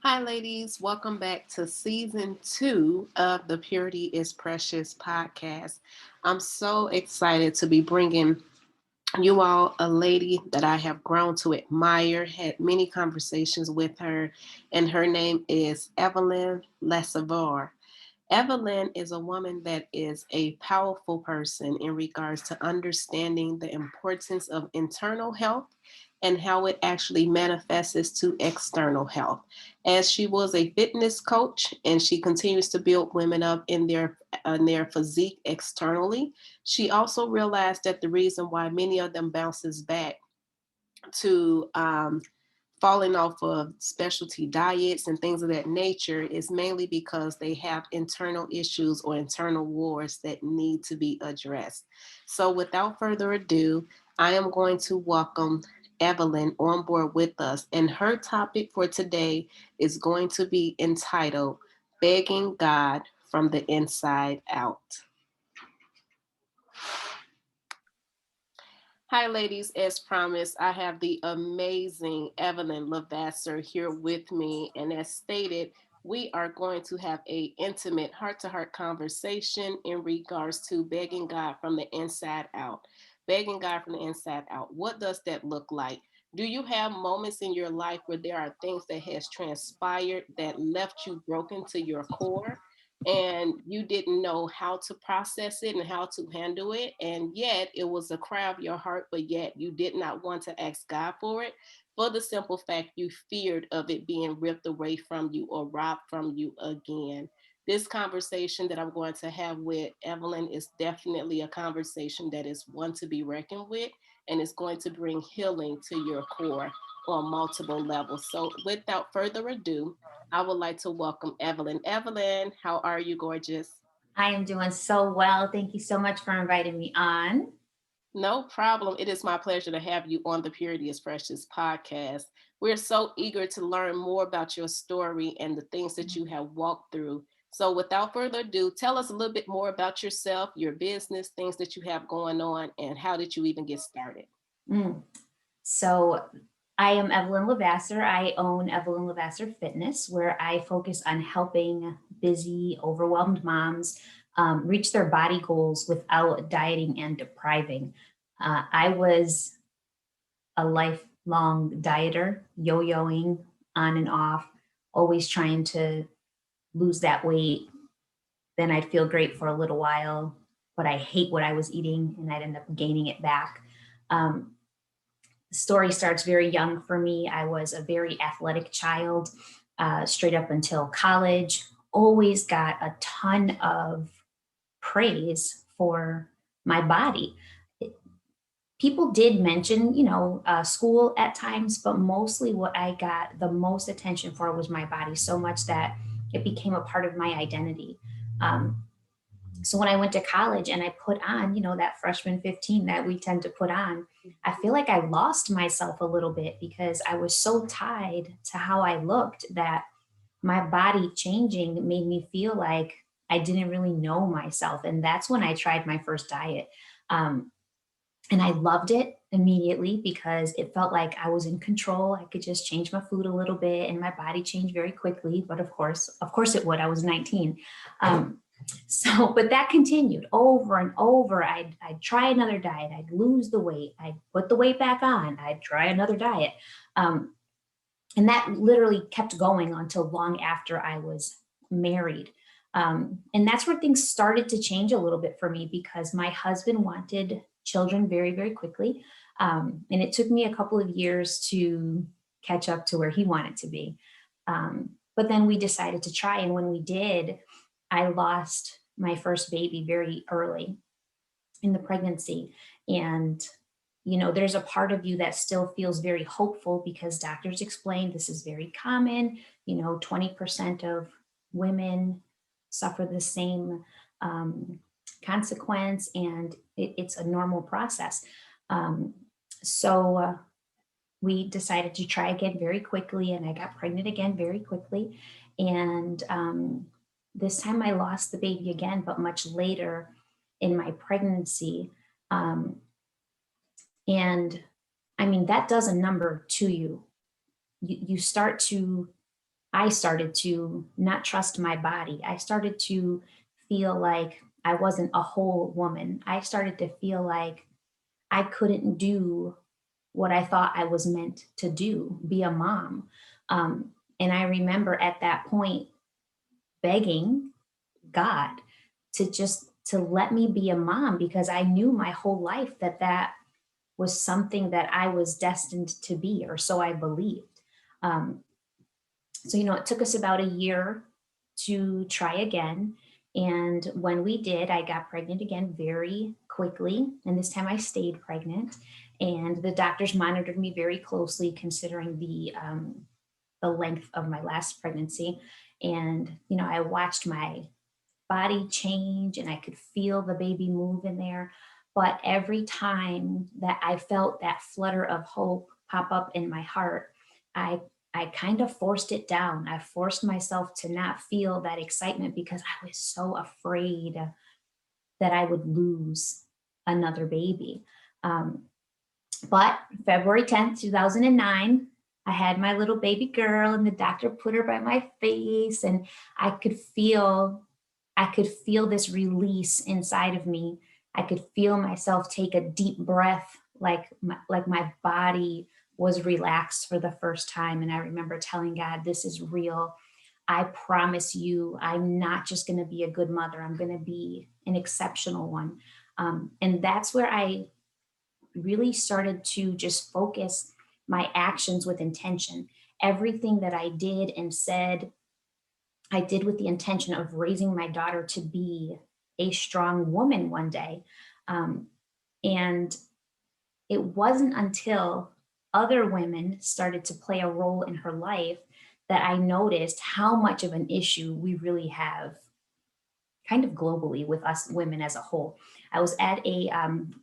Hi, ladies. Welcome back to season 2 of the Purity is Precious podcast. I'm so excited to be bringing you all a lady that I have grown to admire, had many conversations with her, and her name is Evelyn LeVasseur. Evelyn is a woman that is a powerful person in regards to understanding the importance of internal health and how it actually manifests to external health. As she was a fitness coach and she continues to build women up in their physique externally, she also realized that the reason why many of them bounces back to falling off of specialty diets and things of that nature is mainly because they have internal issues or internal wars that need to be addressed. So, without further ado, I am going to welcome Evelyn on board with us, and her topic for today is going to be entitled Begging God from the Inside Out. Hi, ladies. As promised, I have the amazing Evelyn LeVasseur here with me. And as stated, we are going to have a intimate heart-to-heart conversation in regards to begging God from the inside out. Begging God from the inside out. What does that look like? Do you have moments in your life where there are things that has transpired that left you broken to your core? And you didn't know how to process it and how to handle it. And yet it was a cry of your heart, but yet you did not want to ask God for it for the simple fact you feared of it being ripped away from you or robbed from you again. This conversation that I'm going to have with Evelyn is definitely a conversation that is one to be reckoned with, and it's going to bring healing to your core on multiple levels. So, without further ado, I would like to welcome Evelyn. Evelyn, how are you, gorgeous? I am doing so well. Thank you so much for inviting me on. No problem. It is my pleasure to have you on the Purity is Precious podcast. We're so eager to learn more about your story and the things that you have walked through. So, without further ado, tell us a little bit more about yourself, your business, things that you have going on, and how did you even get started? Mm. So, I am Evelyn LeVasseur. I own Evelyn LeVasseur Fitness, where I focus on helping busy, overwhelmed moms reach their body goals without dieting and depriving. I was a lifelong dieter, yo yoing on and off, always trying to lose that weight. Then I'd feel great for a little while, but I hate what I was eating and I'd end up gaining it back. Um, the story starts very young for me. I was a very athletic child, straight up until college, always got a ton of praise for my body. People did mention, school at times, but mostly what I got the most attention for was my body, so much that it became a part of my identity. Um, so when I went to college and I put on, that freshman 15 that we tend to put on, I feel like I lost myself a little bit because I was so tied to how I looked that my body changing made me feel like I didn't really know myself. And that's when I tried my first diet. Um, and I loved it immediately because it felt like I was in control. I could just change my food a little bit and my body changed very quickly. But of course it would. I was 19. But that continued over and over. I'd try another diet. I'd lose the weight. I'd put the weight back on. I'd try another diet. Um, and that literally kept going until long after I was married. And that's where things started to change a little bit for me because my husband wanted children very, very quickly. And it took me a couple of years to catch up to where he wanted to be. But then we decided to try. And when we did, I lost my first baby very early in the pregnancy. And, there's a part of you that still feels very hopeful because doctors explain this is very common. 20% of women suffer the same um, consequence, and it's a normal process. Um, so we decided to try again very quickly, and I got pregnant again very quickly. And this time I lost the baby again, but much later in my pregnancy. Um, and I mean, that does a number to you. You start to I started to not trust my body. I started to feel like I wasn't a whole woman. I started to feel like I couldn't do what I thought I was meant to do, be a mom. And I remember at that point begging God to just to let me be a mom, because I knew my whole life that that was something that I was destined to be, or so I believed. Um, so, it took us about a year to try again. And when we did, I got pregnant again very quickly. And this time I stayed pregnant. And the doctors monitored me very closely, considering the length of my last pregnancy. And, I watched my body change and I could feel the baby move in there. But every time that I felt that flutter of hope pop up in my heart, I I kind of forced it down. I forced myself to not feel that excitement because I was so afraid that I would lose another baby. Um, but February 10th, 2009, I had my little baby girl, and the doctor put her by my face, and I could feel I could feel this release inside of me. I could feel myself take a deep breath, like my body was relaxed for the first time. And I remember telling God, this is real. I promise you, I'm not just going to be a good mother. I'm going to be an exceptional one. And that's where I really started to just focus my actions with intention. Everything that I did and said, I did with the intention of raising my daughter to be a strong woman one day. Um, and it wasn't until other women started to play a role in her life that I noticed how much of an issue we really have kind of globally with us women as a whole. I was at a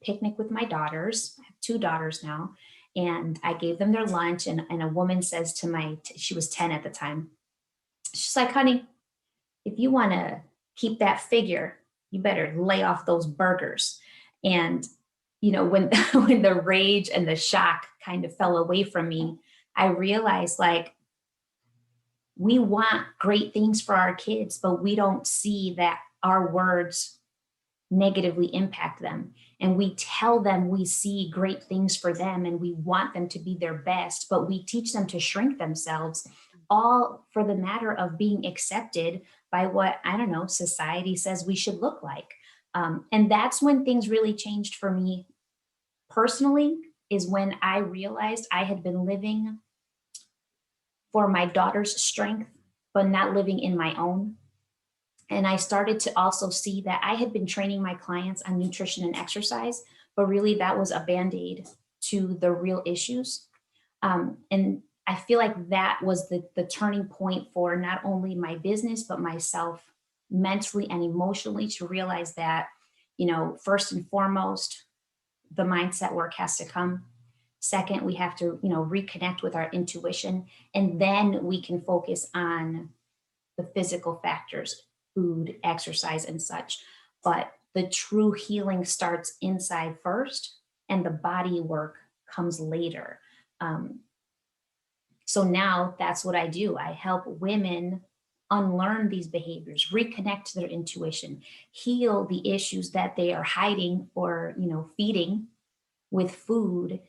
picnic with my daughters. I have two daughters now, and I gave them their lunch. And a woman says to she was 10 at the time. She's like, honey, if you want to keep that figure, you better lay off those burgers. And, when, when the rage and the shock kind of fell away from me, I realized, like, we want great things for our kids, but we don't see that our words negatively impact them. And we tell them we see great things for them and we want them to be their best, but we teach them to shrink themselves, all for the matter of being accepted by what, I don't know, society says we should look like. And that's when things really changed for me personally, is when I realized I had been living for my daughter's strength, but not living in my own. And I started to also see that I had been training my clients on nutrition and exercise, but really that was a band aid to the real issues. And I feel like that was the turning point for not only my business, but myself mentally and emotionally, to realize that, first and foremost, the mindset work has to come. Second, we have to, reconnect with our intuition. And then we can focus on the physical factors, food, exercise, and such. But the true healing starts inside first, and the body work comes later. Um, so now that's what I do. I help women unlearn these behaviors, reconnect to their intuition, heal the issues that they are hiding or, feeding with food,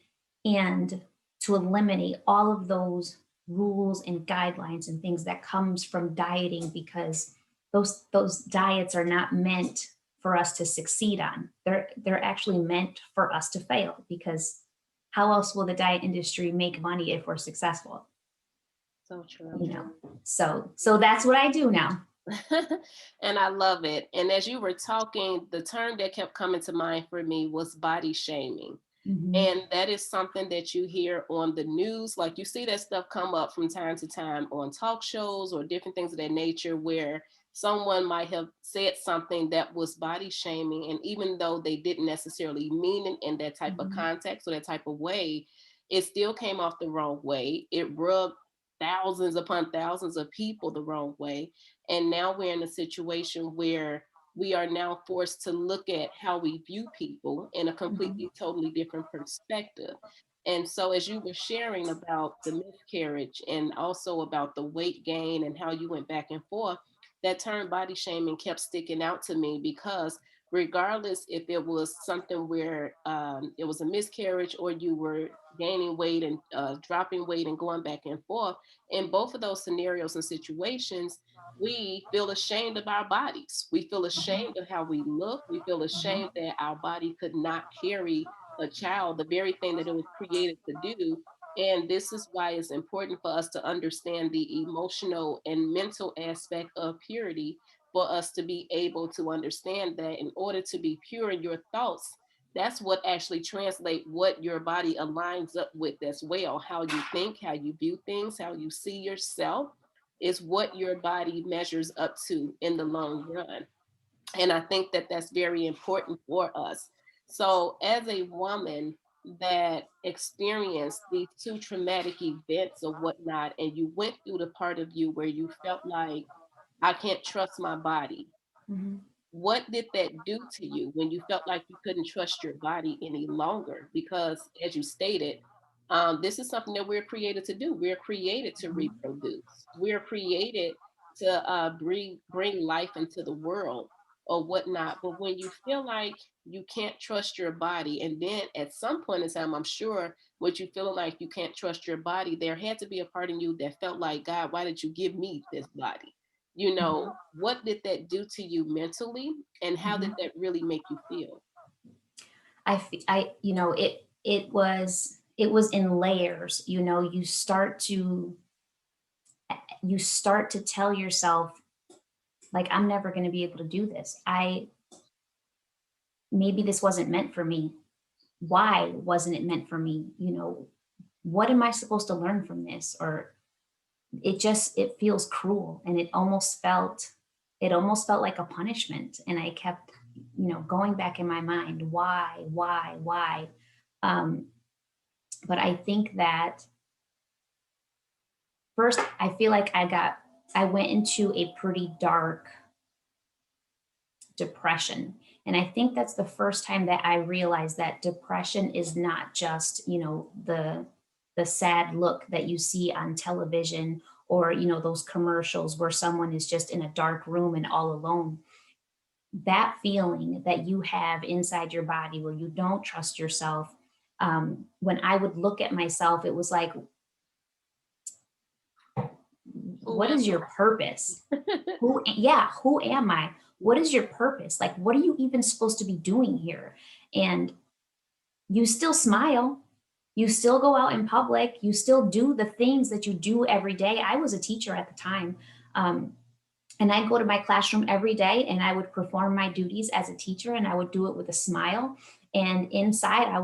and to eliminate all of those rules and guidelines and things that comes from dieting, because those diets are not meant for us to succeed on. They're actually meant for us to fail, because how else will the diet industry make money if we're successful? So true. you know so that's what I do now. And I love it. And as you were talking, the term that kept coming to mind for me was body shaming. Mhm. And that is something that you hear on the news. Like, you see that stuff come up from time to time on talk shows or different things of that nature, where someone might have said something that was body shaming. And even though they didn't necessarily mean it in that type of Mhm. context or that type of way, it still came off the wrong way. It rubbed thousands upon thousands of people the wrong way. And now we're in a situation where we are now forced to look at how we view people in a Mhm. completely, totally different perspective. And so, as you were sharing about the miscarriage and also about the weight gain and how you went back and forth, that term body shaming kept sticking out to me because, regardless if it was something where it was a miscarriage or you were gaining weight and dropping weight and going back and forth, in both of those scenarios and situations, we feel ashamed of our bodies. We feel Mhm, ashamed of how we look. We feel mhm, ashamed that our body could not carry a child, the very thing that it was created to do. And this is why it's important for us to understand the emotional and mental aspect of purity, for us to be able to understand that in order to be pure in your thoughts, that's what actually translate what your body aligns up with as well. How you think, how you view things, how you see yourself is what your body measures up to in the long run. And I think that that's very important for us. So, as a woman that experienced these two traumatic events or whatnot, and you went through the part of you where you felt like, I can't trust my body, mhm, what did that do to you when you felt like you couldn't trust your body any longer? Because, as you stated, this is something that we're created to do. We're created to mhm, reproduce. We're created to bring life into the world or whatnot. But when you feel like you can't trust your body, and then at some point in time, I'm sure what you feeling like you can't trust your body, there had to be a part in you that felt like, God, why did you give me this body? mhm, What did that do to you mentally, and how did mhm. that really make you feel? You know, it was in layers. You know, you start to tell yourself, like, I'm never going to be able to do this. Maybe this wasn't meant for me. Why wasn't it meant for me? You know, what am I supposed to learn from this? Or it feels cruel, and it almost felt like a punishment. And I kept, going back in my mind, why? Um, but I think that first, I feel like I went into a pretty dark depression. And I think that's the first time that I realized that depression is not just, the sad look that you see on television, or, those commercials where someone is just in a dark room and all alone. That feeling that you have inside your body where you don't trust yourself. When I would look at myself, it was like, Who what am is your purpose? I? Who am I? What is your purpose? Like, what are you even supposed to be doing here? And you still smile, you still go out in public, you still do the things that you do every day. I was a teacher at the time. um, and I'd go to my classroom every day and I would perform my duties as a teacher, and I would do it with a smile. And inside, I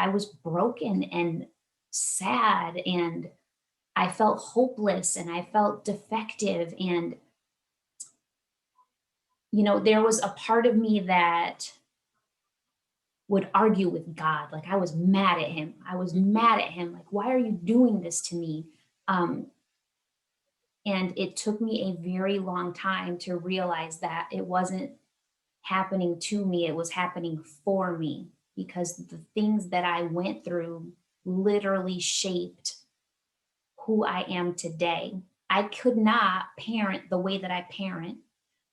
was broken and sad, and I felt hopeless, and I felt defective. And there was a part of me that would argue with God. Like, I was mad at him. I was Mhm. mad at him. Like, why are you doing this to me? Um, and it took me a very long time to realize that it wasn't happening to me, it was happening for me, because the things that I went through literally shaped who I am today. I could not parent the way that I parent.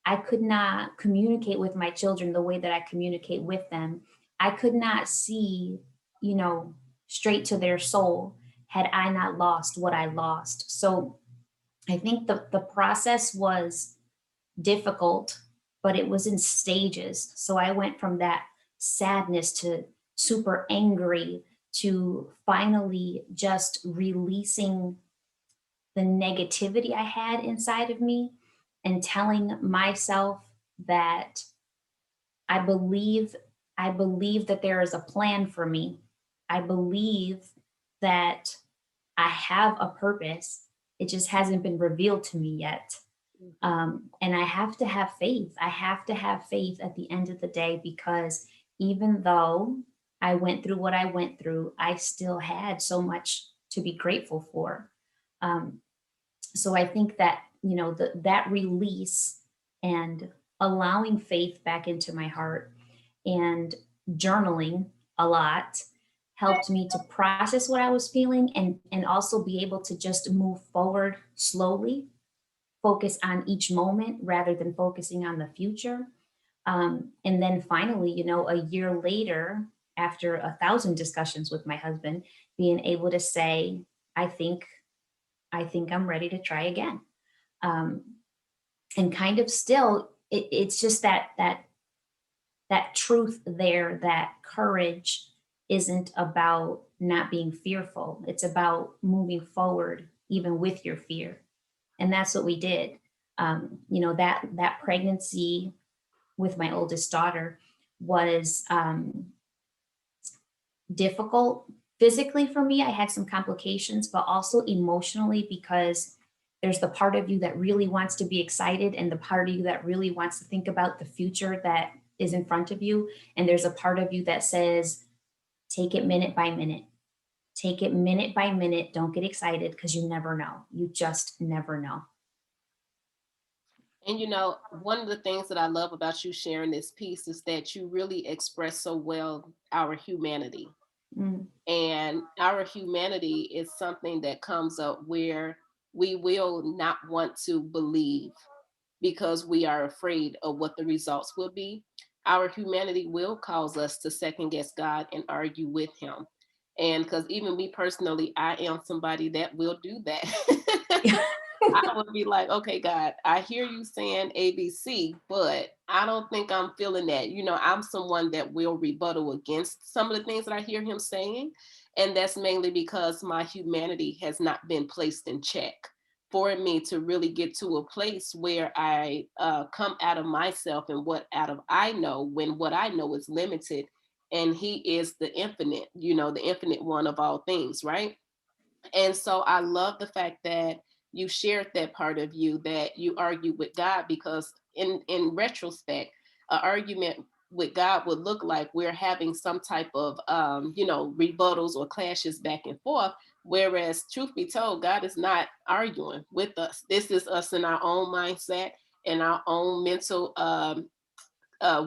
I could not communicate with my children the way that I communicate with them. I could not see, you know, straight to their soul had I not lost what I lost. So I think the process was difficult, but it was in stages. So I went from that sadness to super angry to finally just releasing the negativity I had inside of me and telling myself that I believe I believe that there is a plan for me. I believe that I have a purpose. It just hasn't been revealed to me yet. Mhm. And I have to have faith. I have to have faith at the end of the day, because even though I went through what I went through, I still had so much to be grateful for. Um, so I think that, that release and allowing faith back into my heart, and journaling a lot, helped me to process what I was feeling, and also be able to just move forward slowly, focus on each moment rather than focusing on the future. And then finally, a year later, after 1,000 discussions with my husband, being able to say, I think, I think I'm ready to try again. Um, and kind of still, it's just that truth there, that courage isn't about not being fearful. It's about moving forward, even with your fear. And that's what we did. That pregnancy with my oldest daughter was difficult physically for me. I had some complications, but also emotionally, because there's the part of you that really wants to be excited and the part of you that really wants to think about the future that is in front of you. And there's a part of you that says, take it minute by minute. Take it minute by minute. Don't get excited, because you never know. You just never know. And one of the things that I love about you sharing this piece is that you really express so well our humanity. Mm, And our humanity is something that comes up where we will not want to believe because we are afraid of what the results will be. Our humanity will cause us to second guess God and argue with Him. And because even me personally, I am somebody that will do that. I would be like, okay, God, I hear you saying ABC, but I don't think I'm feeling that. I'm someone that will rebuttal against some of the things that I hear him saying. And that's mainly because my humanity has not been placed in check for me to really get to a place where I come out of myself and what out of I know, when what I know is limited and he is the infinite, the infinite one of all things, right? And so I love the fact that you shared that part of you, that you argue with God, because in retrospect, an argument with God would look like we're having some type of rebuttals or clashes back and forth. Whereas, truth be told, God is not arguing with us. This is us in our own mindset and our own mental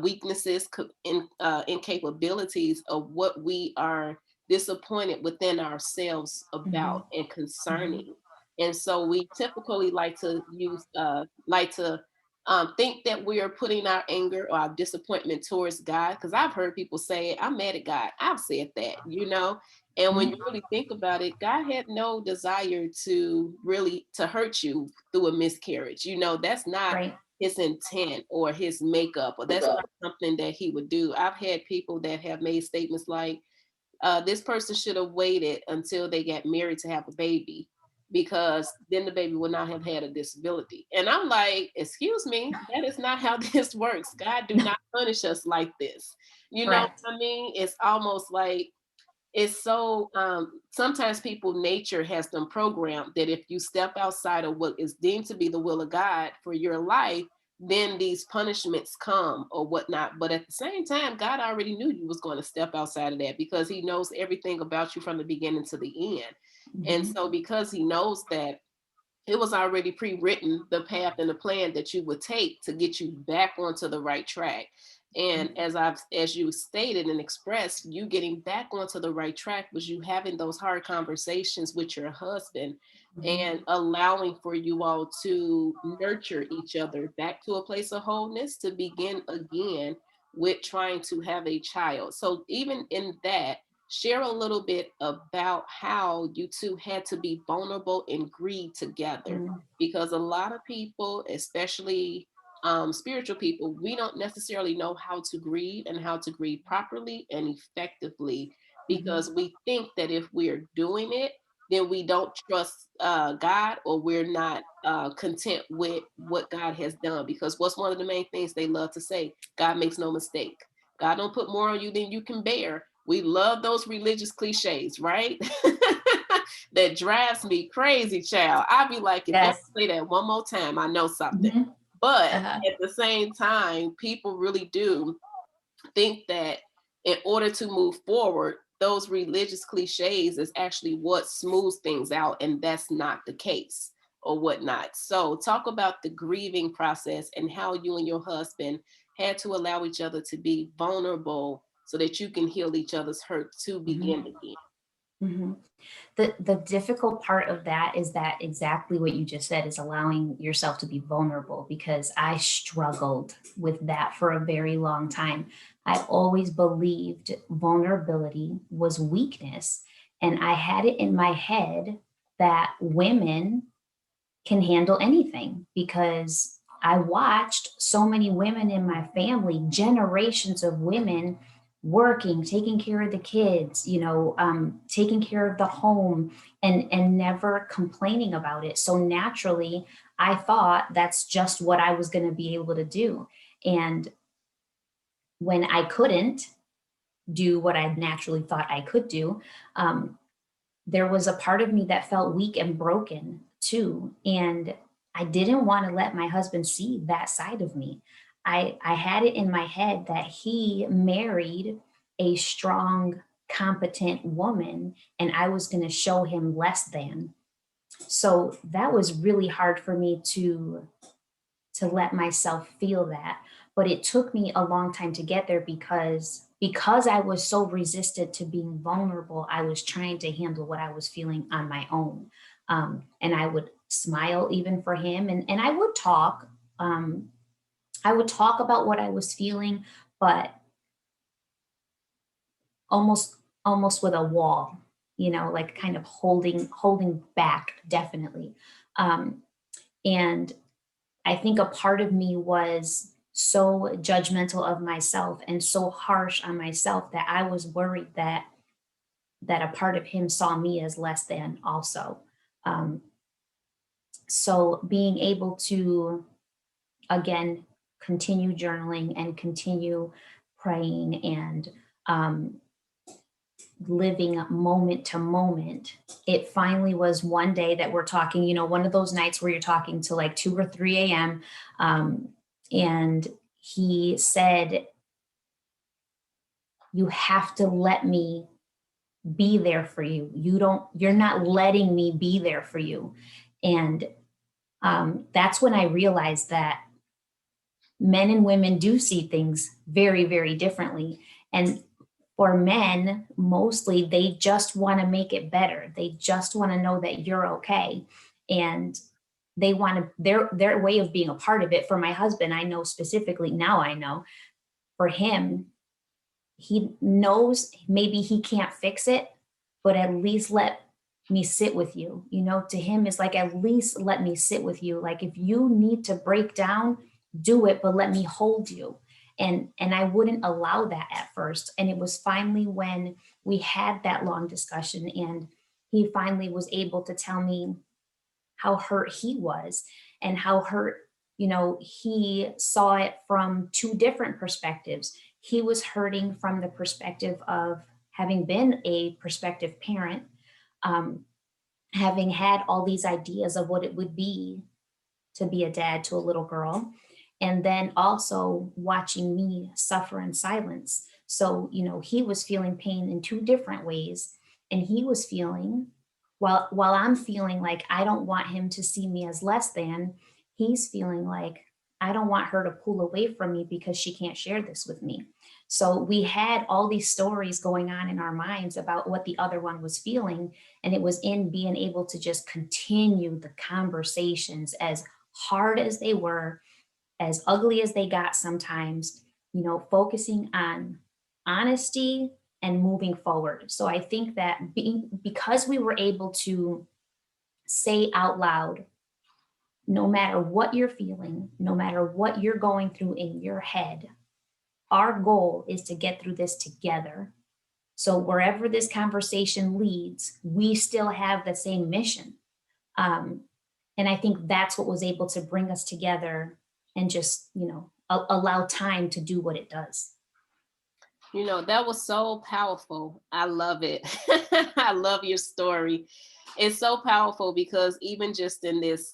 weaknesses, incapabilities of what we are disappointed within ourselves mhm, about and mhm, concerning. And so we typically like to think that we are putting our anger or our disappointment towards God. Because I've heard people say, I'm mad at God. I've said that. And when you mhm. really think about it, God had no desire to really to hurt you through a miscarriage. That's not Right. his intent or his makeup, or that's not something that he would do. I've had people that have made statements like, this person should have waited until they got married to have a baby, because then the baby would not have had a disability. And I'm like, excuse me, that is not how this works. God do not punish us like this. You know Correct. what I mean? It's almost like it's so sometimes people nature has them programmed that if you step outside of what is deemed to be the will of God for your life, then these punishments come or whatnot. But at the same time, God already knew you was going to step outside of that, because he knows everything about you from the beginning to the end. And Mhm, so because he knows that, it was already pre-written, the path and the plan that you would take to get you back onto the right track. And as you stated and expressed, you getting back onto the right track was you having those hard conversations with your husband mhm, and allowing for you all to nurture each other back to a place of wholeness to begin again with trying to have a child. So even in that, share a little bit about how you two had to be vulnerable and grieve together, mhm, because a lot of people, especially spiritual people, we don't necessarily know how to grieve and how to grieve properly and effectively, mhm, because we think that if we're doing it, then we don't trust God, or we're not content with what God has done. Because what's one of the main things they love to say? God makes no mistake. God don't put more on you than you can bear. We love those religious cliches, right? That drives me crazy, child. I'll be like, if y'all Yes. say that one more time, I know something. Mhm, But uh-huh. at the same time, people really do think that in order to move forward, those religious cliches is actually what smooths things out, and that's not the case or whatnot. So, talk about the grieving process and how you and your husband had to allow each other to be vulnerable so that you can heal each other's hurt to begin Mhm. again. Mhm. The difficult part of that is that exactly what you just said is allowing yourself to be vulnerable, because I struggled with that for a very long time. I always believed vulnerability was weakness, and I had it in my head that women can handle anything, because I watched so many women in my family, generations of women working, taking care of the kids, taking care of the home, and never complaining about it. So naturally, I thought that's just what I was going to be able to do. And when I couldn't do what I naturally thought I could do, um, there was a part of me that felt weak and broken too. And I didn't want to let my husband see that side of me. I had it in my head that he married a strong, competent woman, and I was going to show him less than. So that was really hard for me to let myself feel that. But it took me a long time to get there, because I was so resistant to being vulnerable. I was trying to handle what I was feeling on my own. And I would smile even for him, and I would talk. I would talk about what I was feeling, but almost with a wall, like kind of holding back, definitely. Um, and I think a part of me was so judgmental of myself and so harsh on myself that I was worried that a part of him saw me as less than also. Um, so being able to, again, continue journaling and continue praying, and um, living moment to moment, it finally was one day that we're talking, one of those nights where you're talking to like 2 or 3 a.m. And he said, "You have to let me be there for you. You're not letting me be there for you." And that's when I realized that men and women do see things very, very differently. And for men, mostly, they just want to make it better. They just want to know that you're okay. And they want to, their way of being a part of it. For my husband, I know specifically, now I know, for him, he knows maybe he can't fix it, but at least let me sit with you. To him, it's like, at least let me sit with you. Like, if you need to break down, do it, but let me hold you. And I wouldn't allow that at first. And it was finally when we had that long discussion, and he finally was able to tell me how hurt he was, and how hurt, he saw it from two different perspectives. He was hurting from the perspective of having been a prospective parent, um, having had all these ideas of what it would be to be a dad to a little girl, and then also watching me suffer in silence. So, he was feeling pain in two different ways, and he was feeling, while I'm feeling like I don't want him to see me as less than, he's feeling like I don't want her to pull away from me because she can't share this with me. So we had all these stories going on in our minds about what the other one was feeling, and it was in being able to just continue the conversations, as hard as they were, as ugly as they got sometimes, focusing on honesty and moving forward. So I think that because we were able to say out loud, no matter what you're feeling, no matter what you're going through in your head, our goal is to get through this together. So wherever this conversation leads, we still have the same mission. Um, and I think that's what was able to bring us together, and just, allow time to do what it does. That was so powerful. I love it. I love your story. It's so powerful because even just in this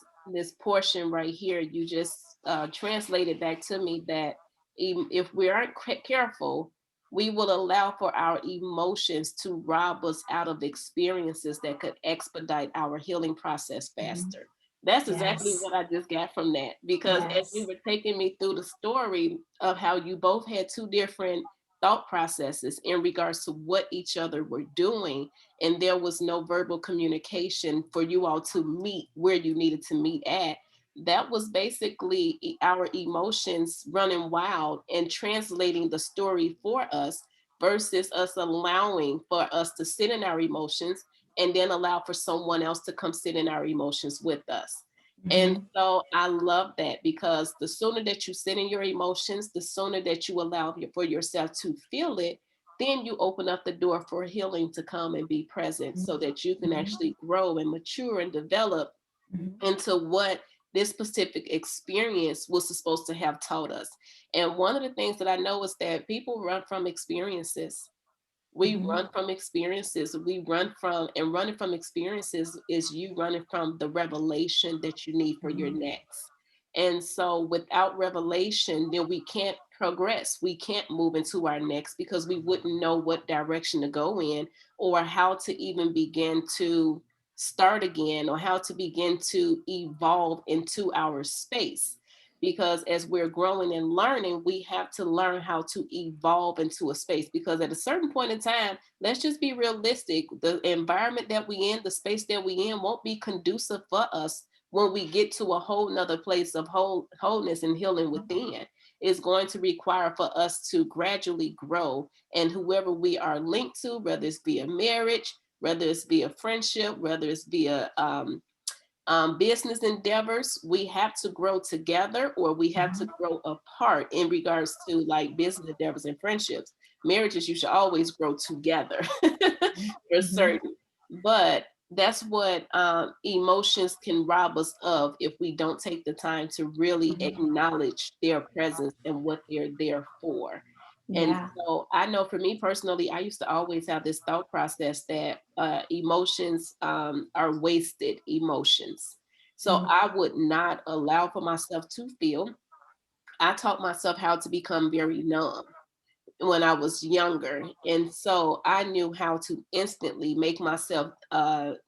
portion right here, you just translated back to me that even if we aren't careful, we will allow for our emotions to rob us out of experiences that could expedite our healing process Mhm. faster. That's exactly Yes. what I just got from that. Because as you Yes. were taking me through the story of how you both had two different thought processes in regards to what each other were doing, and there was no verbal communication for you all to meet where you needed to meet at. That was basically our emotions running wild and translating the story for us versus us allowing for us to sit in our emotions and then allow for someone else to come sit in our emotions with us. And Mhm. so I love that, because the sooner that you sit in your emotions, the sooner that you allow for yourself to feel it, then you open up the door for healing to come and be present so that you can Mhm. actually grow and mature and develop Mhm. into what this specific experience was supposed to have taught us. And one of the things that I know is that people run from experiences. We Mhm. run from experiences. We run from, and running from experiences is you running from the revelation that you need for your Mhm. next. And so without revelation, then we can't progress. We can't move into our next because we wouldn't know what direction to go in, or how to even begin to start again, or how to begin to evolve into our space. Because as we're growing and learning, we have to learn how to evolve into a space, because at a certain point in time, let's just be realistic, the environment that we in, the space that we in, won't be conducive for us when we get to a whole nother place of wholeness and healing within. It's going to require for us to gradually grow, and whoever we are linked to, whether it's via marriage, whether it's via friendship, whether it's via business endeavors, we have to grow together or we have to Mhm. grow apart in regards to like business endeavors and friendships. Marriages, you should always grow together for Mhm. certain. But that's what emotions can rob us of if we don't take the time to really Mhm. acknowledge their presence and what they're there for. And Yeah. so I know for me personally, I used to always have this thought process that emotions are wasted emotions. So Mhm. I would not allow for myself to feel. I taught myself how to become very numb when I was younger. And so I knew how to instantly make myself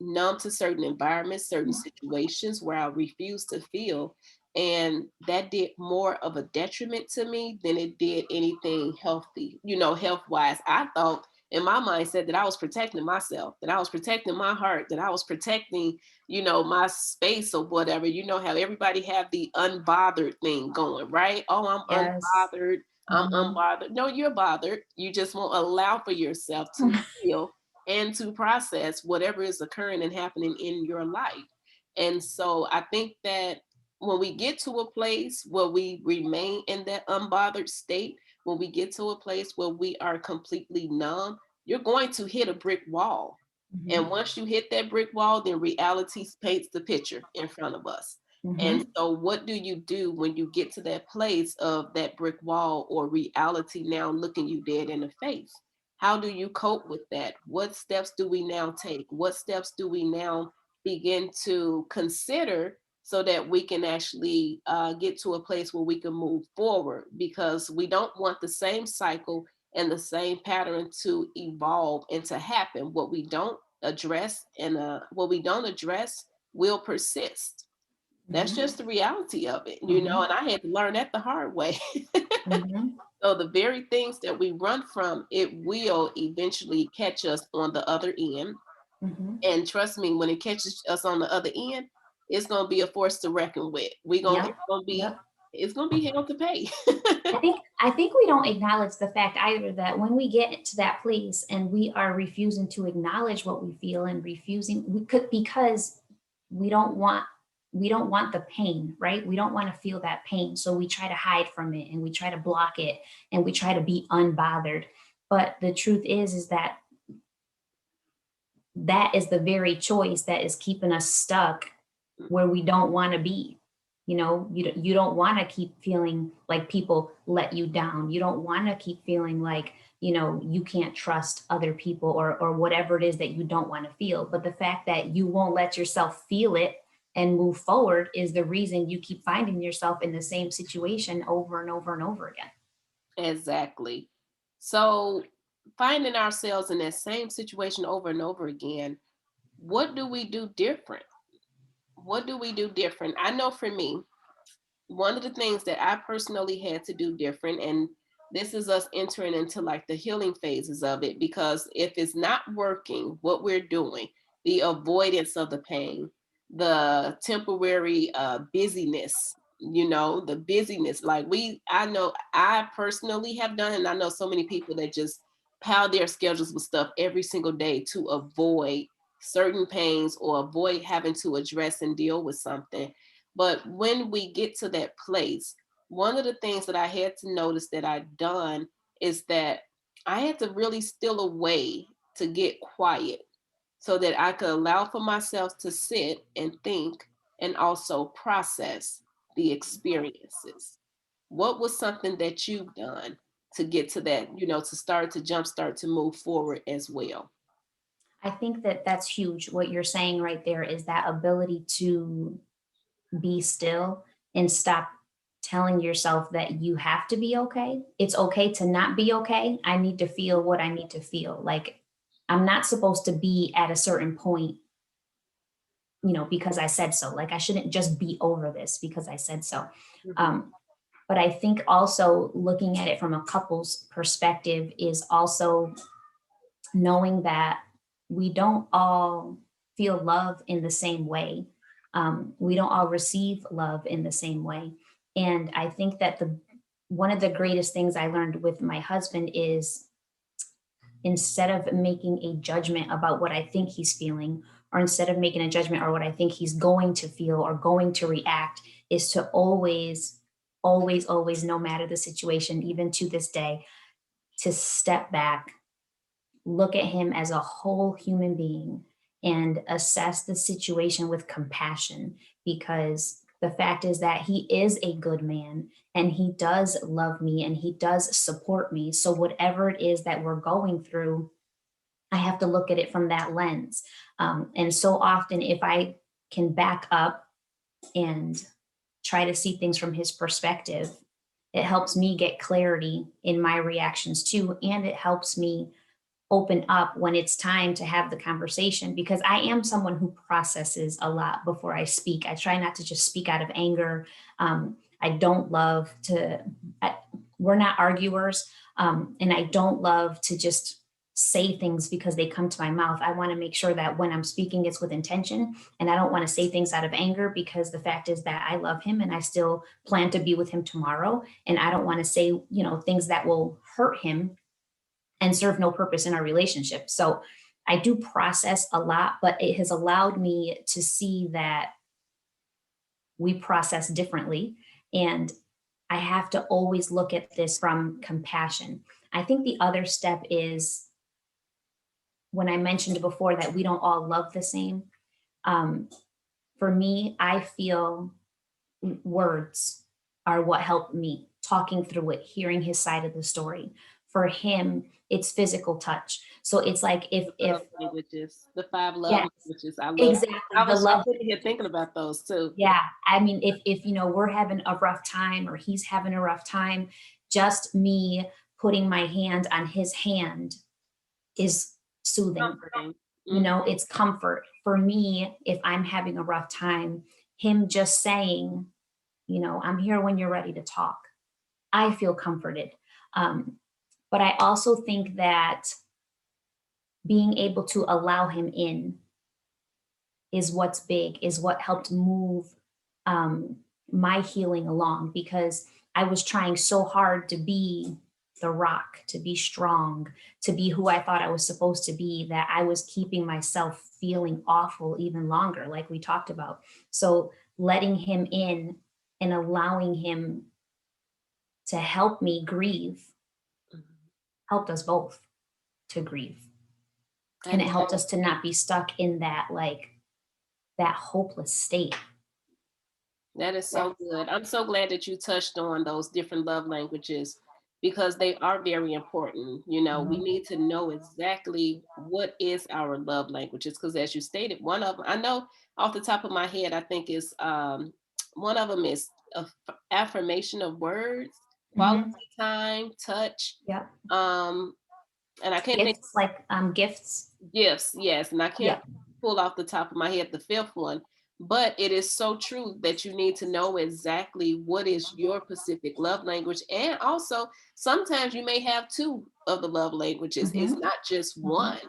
numb to certain environments, certain situations where I refused to feel. And that did more of a detriment to me than it did anything healthy, health wise. I thought in my mindset that I was protecting myself, that I was protecting my heart, that I was protecting, my space or whatever. You know how everybody have the unbothered thing going, right? Oh, I'm Yes. unbothered. I'm Mhm. unbothered. No, you're bothered. You just won't allow for yourself to feel and to process whatever is occurring and happening in your life. And so I think that when we get to a place where we remain in that unbothered state, when we get to a place where we are completely numb, you're going to hit a brick wall. And Mhm. once you hit that brick wall, then reality paints the picture in front of us. And Mhm. so, what do you do when you get to that place of that brick wall or reality now looking you dead in the face? How do you cope with that? What steps do we now take? What steps do we now begin to consider so that we can actually get to a place where we can move forward? Because we don't want the same cycle and the same pattern to evolve and to happen. What we don't address will persist. That's Mhm. just the reality of it, Mhm. and I had to learn that the hard way. Mhm. So the very things that we run from, it will eventually catch us on the other end. Mhm. And trust me, when it catches us on the other end, it's gonna be a force to reckon with. We gonna Yep. Yep. it's gonna be hell to pay. I think we don't acknowledge the fact either that when we get to that place and we are refusing to acknowledge what we feel and refusing we could because we don't want we don't want the pain, right? We don't want to feel that pain. So we try to hide from it and we try to block it and we try to be unbothered. But the truth is that that is the very choice that is keeping us stuck where we don't want to be. You don't want to keep feeling like people let you down. You don't want to keep feeling like, you can't trust other people or whatever it is that you don't want to feel. But the fact that you won't let yourself feel it and move forward is the reason you keep finding yourself in the same situation over and over and over again. Exactly. So finding ourselves in that same situation over and over again, what do we do different? What do we do different? I know for me, one of the things that I personally had to do different, and this is us entering into like the healing phases of it, because if it's not working, what we're doing, the avoidance of the pain, the temporary busyness, the busyness, like I know I personally have done, and I know so many people that just pile their schedules with stuff every single day to avoid certain pains or avoid having to address and deal with something. But when we get to that place, one of the things that I had to notice that I'd done is that I had to really steal away to get quiet so that I could allow for myself to sit and think and also process the experiences. What was something that you've done to get to that, to start to jumpstart to move forward as well? I think that that's huge. What you're saying right there is that ability to be still and stop telling yourself that you have to be okay. It's okay to not be okay. I need to feel what I need to feel. Like, I'm not supposed to be at a certain point, because I said so. Like, I shouldn't just be over this because I said so. Mhm. Um, but I think also looking at it from a couple's perspective is also knowing that we don't all feel love in the same way. We don't all receive love in the same way. And I think that the one of the greatest things I learned with my husband is, instead of making a judgment about what I think he's feeling, or instead of making a judgment or what I think he's going to feel or going to react, is to always, always, always, no matter the situation, even to this day, to step back, look at him as a whole human being, and assess the situation with compassion, because the fact is that he is a good man and he does love me and he does support me. So, whatever it is that we're going through, I have to look at it from that lens. And so often, if I can back up and try to see things from his perspective, it helps me get clarity in my reactions too. And it helps me open up when it's time to have the conversation, because I am someone who processes a lot before I speak. I try not to just speak out of anger. I don't love to, I, we're not arguers. And I don't love to just say things because they come to my mouth. I want to make sure that when I'm speaking, it's with intention. And I don't want to say things out of anger, because the fact is that I love him and I still plan to be with him tomorrow. And I don't want to say, things that will hurt him and serve no purpose in our relationship. So I do process a lot, but it has allowed me to see that we process differently. And I have to always look at this from compassion. I think the other step is, when I mentioned before that we don't all love the same. Um, for me, I feel words are what helped me, talking through it, hearing his side of the story. For him, it's physical touch. So it's like, if Love languages, the five love yes, languages. I love. exactly, I the was love. just sitting here thinking about those too. Yeah, I mean, if we're having a rough time or he's having a rough time, just me putting my hand on his hand is soothing. Comforting. Mm. It's comfort for me. If I'm having a rough time, him just saying, I'm here when you're ready to talk, I feel comforted. Um, but I also think that being able to allow him in is what's big, is what helped move um, my healing along, because I was trying so hard to be the rock, to be strong, to be who I thought I was supposed to be, that I was keeping myself feeling awful even longer, like we talked about. So letting him in and allowing him to help me grieve helped us both to grieve. That And it is helped us to not be stuck in that, like, that hopeless state. That is so good. I'm so glad that you touched on those different love languages, because they are very important. We Mhm. need to know exactly what is our love languages, because as you stated, one of them, I know off the top of my head, I think is one of them is affirmation of words, quality Mhm. time, touch, Yeah. um, and I can't think. Gifts, like, gifts. Gifts, yes, and I can't Yeah. pull off the top of my head the fifth one, But it is so true that you need to know exactly what is your specific love language. And also, sometimes you may have two of the love languages. It's Mm-hmm. not just Mm-hmm. one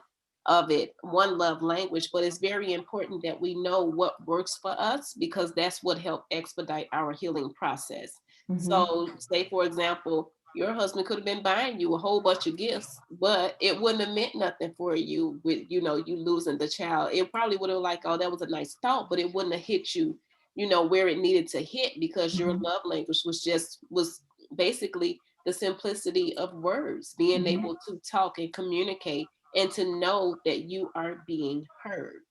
of it, one love language, but it's very important that we know what works for us because that's what helped expedite our healing process. Mm-hmm. So, say for example, your husband could have been buying you a whole bunch of gifts, but it wouldn't have meant nothing for you with, you losing the child. It probably would have like, oh, that was a nice thought, but it wouldn't have hit you, where it needed to hit because your Mm-hmm. love language was basically the simplicity of words, being Mm-hmm. able to talk and communicate and to know that you are being heard.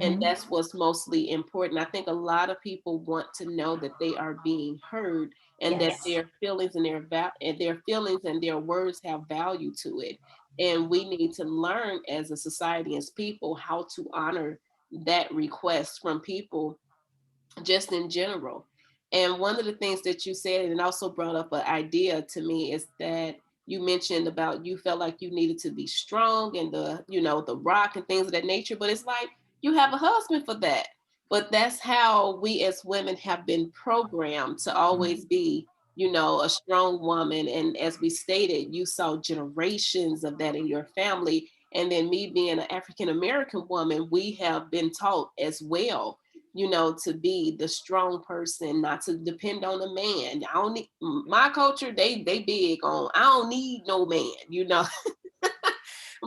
And Mm-hmm. that's what's mostly important. I think a lot of people want to know that they are being heard and that Yes. their feelings and their feelings and their words have value to it. And we need to learn as a society, as people, how to honor that request from people just in general. And one of the things that you said, and also brought up an idea to me, is that you mentioned about you felt like you needed to be strong and the rock and things of that nature. But it's like you have a husband for that. But that's how we as women have been programmed to always be, a strong woman. And as we stated, you saw generations of that in your family. And then me being an African American woman, we have been taught as well, to be the strong person, not to depend on a man. I don't need my culture, they big on I don't need no man.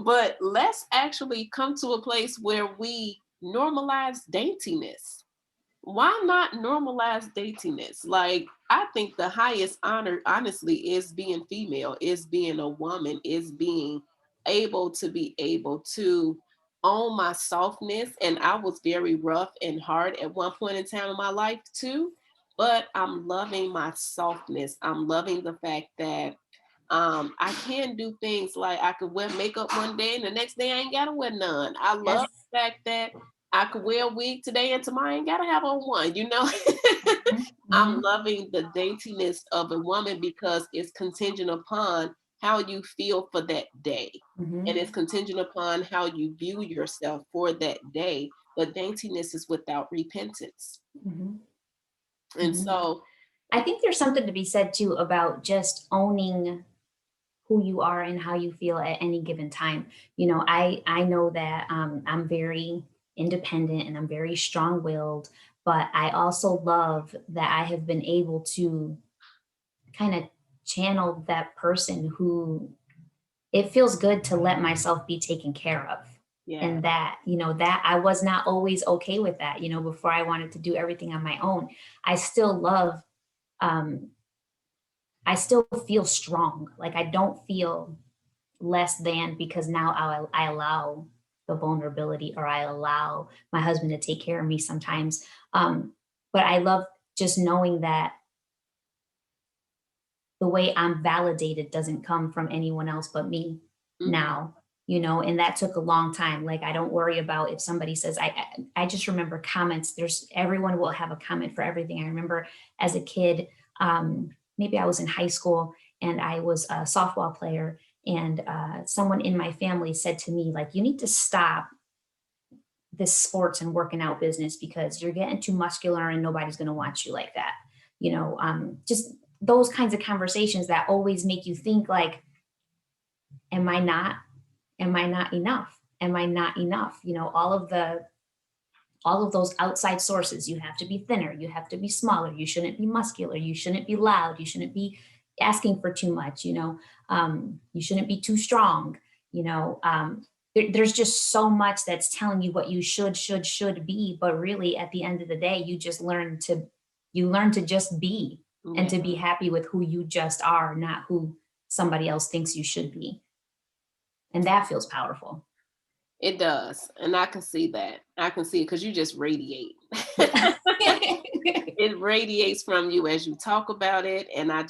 But let's actually come to a place where we normalize daintiness. Why not normalize daintiness? Like, I think the highest honor, honestly, is being female, is being a woman, is being able to own my softness. And I was very rough and hard at one point in time in my life too. But I'm loving my softness. I'm loving the fact that I can do things like I could wear makeup one day and the next day I ain't gotta wear none. I love Yes. the fact that I could wear a wig today and tomorrow I ain't gotta have on one. I'm Mm-hmm. loving the daintiness of a woman because it's contingent upon how you feel for that day. Mm-hmm. And it's contingent upon how you view yourself for that day. But daintiness is without repentance. Mm-hmm. And Mm-hmm. so, I think there's something to be said too about just owning who you are and how you feel at any given time. I know that I'm very independent and I'm very strong-willed, but I also love that I have been able to kind of channel that person who it feels good to let myself be taken care of. yeah. And that, that I was not always okay with that, before I wanted to do everything on my own. I still love, um, I still feel strong. Like I don't feel less than because now I allow the vulnerability or I allow my husband to take care of me sometimes. But I love just knowing that the way I'm validated doesn't come from anyone else but me Mhm. now, and that took a long time. Like I don't worry about if somebody says I just remember comments. There's everyone will have a comment for everything. I remember as a kid, maybe I was in high school and I was a softball player and someone in my family said to me like you need to stop this sports and working out business because you're getting too muscular and nobody's going to want you like that. Just those kinds of conversations that always make you think like, am I not? Am I not enough? Am I not enough? All of those outside sources. You have to be thinner. You have to be smaller. You shouldn't be muscular. You shouldn't be loud. You shouldn't be asking for too much. You shouldn't be too strong. There's just so much that's telling you what you should be. But really, at the end of the day, you learn to just be and Yeah. to be happy with who you just are, not who somebody else thinks you should be. And that feels powerful. It does. And I can see that. I can see it because you just radiate. Yeah. It radiates from you as you talk about it. And I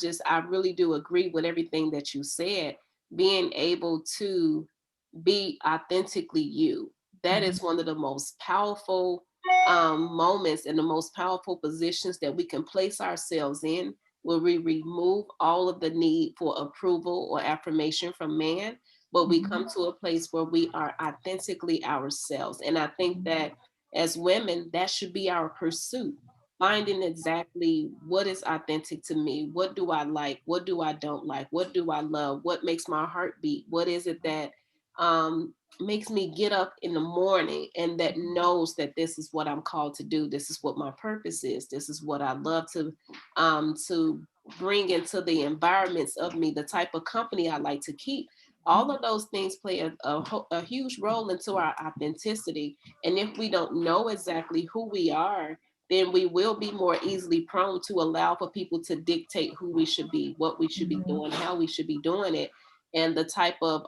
really do agree with everything that you said. Being able to be authentically you. That is Mhm. one of the most powerful moments and the most powerful positions that we can place ourselves in, where we remove all of the need for approval or affirmation from man, but we Mhm. come to a place where we are authentically ourselves. And I think that as women, that should be our pursuit. Finding exactly what is authentic to me. What do I like? What do I don't like? What do I love? What makes my heart beat? What is it that makes me get up in the morning and that knows that this is what I'm called to do? This is what my purpose is. This is what I love to bring into the environments of me, the type of company I like to keep. All of those things play a huge role into our authenticity. And if we don't know exactly who we are, then we will be more easily prone to allow for people to dictate who we should be, what we should be Mhm. doing, how we should be doing it, and the type of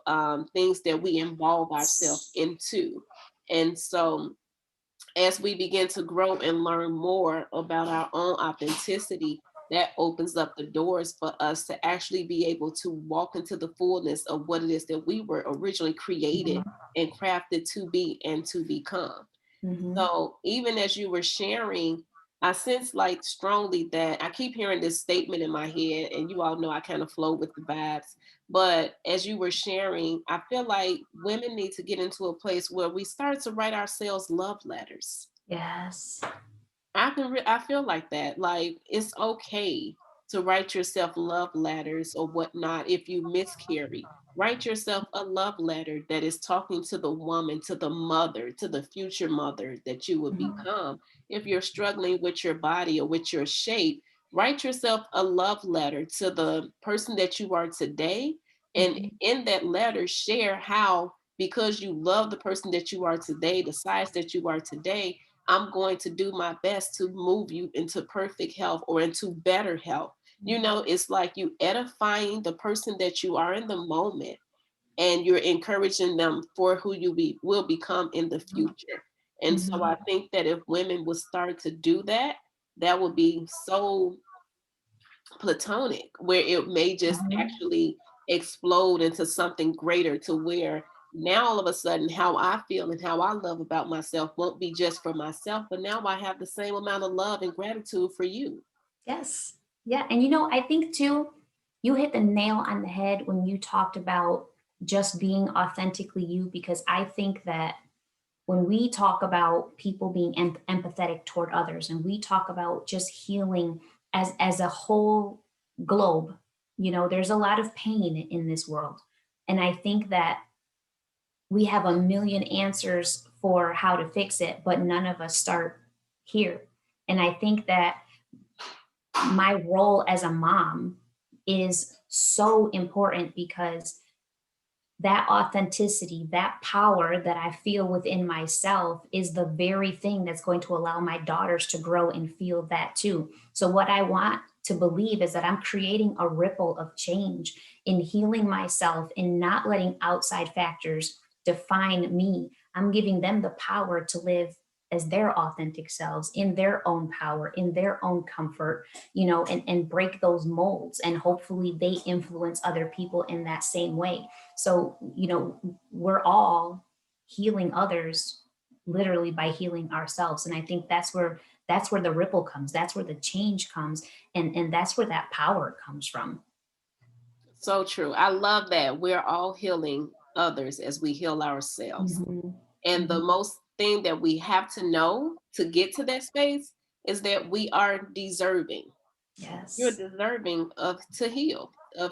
things that we involve ourselves into. And so as we begin to grow and learn more about our own authenticity, that opens up the doors for us to actually be able to walk into the fullness of what it is that we were originally created and crafted to be and to become. Mhm. So even as you were sharing, I sense like strongly that I keep hearing this statement in my head, and you all know I kind of flow with the vibes. But as you were sharing, I feel like women need to get into a place where we start to write ourselves love letters. Yes. I feel like that. Like it's okay to write yourself love letters or whatnot if you miscarry. Write yourself a love letter that is talking to the woman, to the mother, to the future mother that you would Mhm. become. If you're struggling with your body or with your shape, write yourself a love letter to the person that you are today. And Mhm. in that letter, share how, because you love the person that you are today, the size that you are today, I'm going to do my best to move you into perfect health or into better health. You Mhm. know, it's like you edifying the person that you are in the moment and you're encouraging them for who will become in the future. And so Mhm. I think that if women would start to do that, that would be so platonic, where it may just Mhm. actually explode into something greater to where now all of a sudden how I feel and how I love about myself won't be just for myself, but now I have the same amount of love and gratitude for you. Yes. Yeah. And I think too, you hit the nail on the head when you talked about just being authentically you, because I think that when we talk about people being empathetic toward others and we talk about just healing as a whole globe, there's a lot of pain in this world. And I think that we have a million answers for how to fix it, but none of us start here. And I think that my role as a mom is so important because that authenticity, that power that I feel within myself is the very thing that's going to allow my daughters to grow and feel that too. So, what I want to believe is that I'm creating a ripple of change in healing myself and not letting outside factors define me. I'm giving them the power to live as their authentic selves in their own power, in their own comfort, and break those molds. And hopefully they influence other people in that same way. So, we're all healing others literally by healing ourselves. And I think that's where the ripple comes. That's where the change comes. And that's where that power comes from. So true. I love that we're all healing others as we heal ourselves. Mhm. And the Mhm. most thing that we have to know to get to that space is that we are deserving. You're Yes. deserving of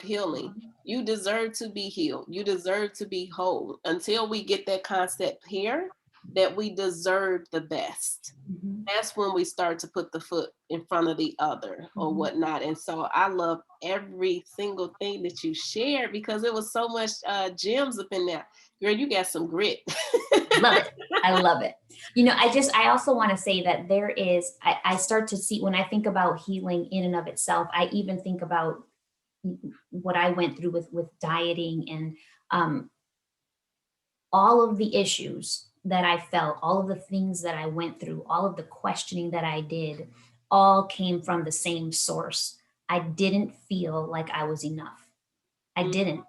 healing. You deserve to be healed. You deserve to be whole. Until we get that concept here that we deserve the best, Mhm. that's when we start to put the foot in front of the other or Mhm. whatnot. And so I love every single thing that you shared because it was so much gems up in there. Girl, you got some grit. Love it. I love it. I also want to say that I start to see when I think about healing in and of itself, I even think about what I went through with dieting and um, all of the issues that I felt, all of the things that I went through, all of the questioning that I did, all came from the same source. I didn't feel like I was enough. I Mm, didn't.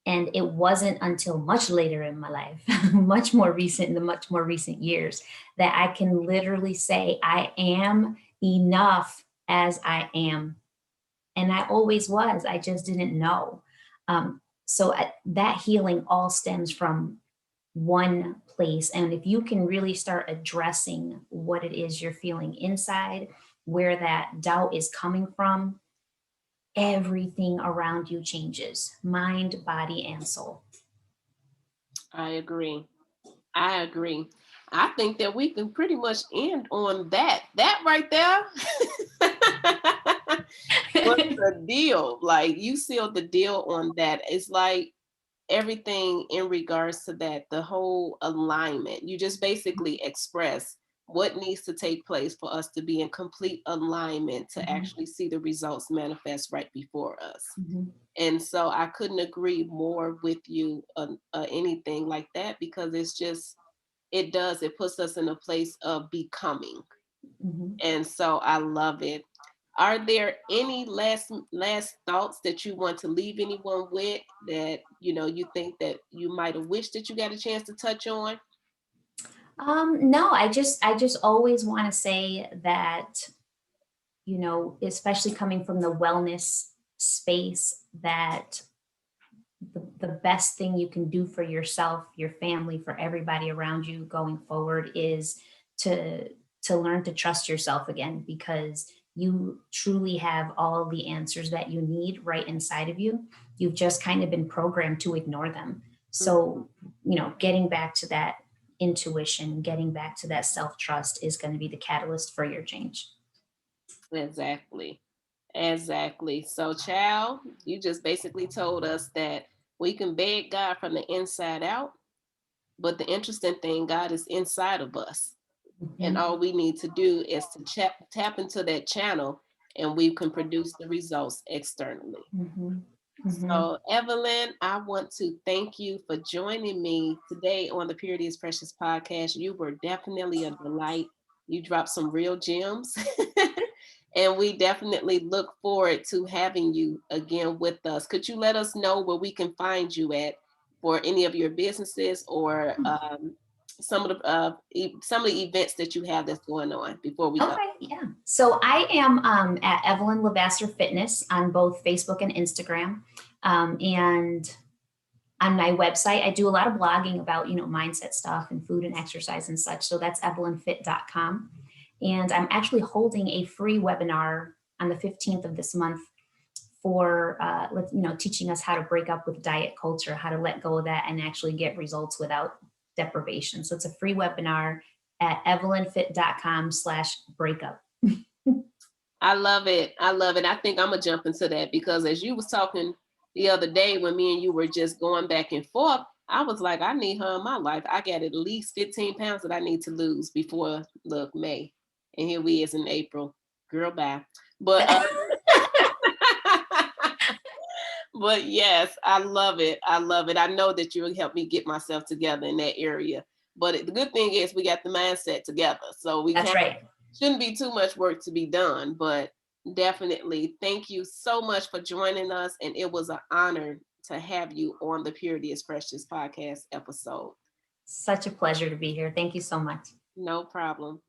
And it wasn't until much later in my life, in the much more recent years, that I can literally say, I am enough as I am. And I always was. I just didn't know. So that healing all stems from one place. And if you can really start addressing what it is you're feeling inside, where that doubt is coming from, everything around you changes: mind, body, and soul. I agree. I agree. I think that we can pretty much end on that. That right there was the deal. Like you sealed the deal on that. It's like everything in regards to that, the whole alignment. You just basically express what needs to take place for us to be in complete alignment to Mhm, actually see the results manifest right before us. mhm, And so I couldn't agree more with you on anything like that because it's just, it puts us in a place of becoming. mhm. And so I love it. Are there any last thoughts that you want to leave anyone with that you think that you might have wished that you got a chance to touch on? No, I just always want to say that, especially coming from the wellness space, that the best thing you can do for yourself, your family, for everybody around you going forward is to learn to trust yourself again, because you truly have all the answers that you need right inside of you. You've just kind of been programmed to ignore them. Mm, So, getting back to that intuition, getting back to that self-trust is going to be the catalyst for your change. exactly. Exactly. So, child, you just basically told us that we can beg God from the inside out, but the interesting thing, God is inside of us. And Mhm, all we need to do is to tap into that channel and we can produce the results externally. mhm, mhm. So, Evelyn, I want to thank you for joining me today on the Purity is Precious podcast. You were definitely a delight. You dropped some real gems. And we definitely look forward to having you again with us. Could you let us know where we can find you at for any of your businesses or some of the events that you have that's going on before we go? Okay, yeah. So I am at Evelyn LeVasseur Fitness on both Facebook and Instagram. And on my website, I do a lot of blogging about, mindset stuff and food and exercise and such. So that's evelynfit.com. And I'm actually holding a free webinar on the 15th of this month for, teaching us how to break up with diet culture, how to let go of that and actually get results without deprivation. So it's a free webinar at evelynfit.com/breakup. I love it. I love it. I think I'm gonna jump into that because as you was talking the other day when me and you were just going back and forth, I was like, I need her in my life. I got at least 15 pounds that I need to lose before look May. And here we is in April. Girl, bye. But but yes, I love it. I love it. I know that you'll help me get myself together in that area. But the good thing is we got the mindset together. So we That's kind of right. shouldn't be too much work to be done. But definitely thank you so much for joining us. And it was an honor to have you on the Purity is Precious podcast episode. Such a pleasure to be here. Thank you so much. No problem.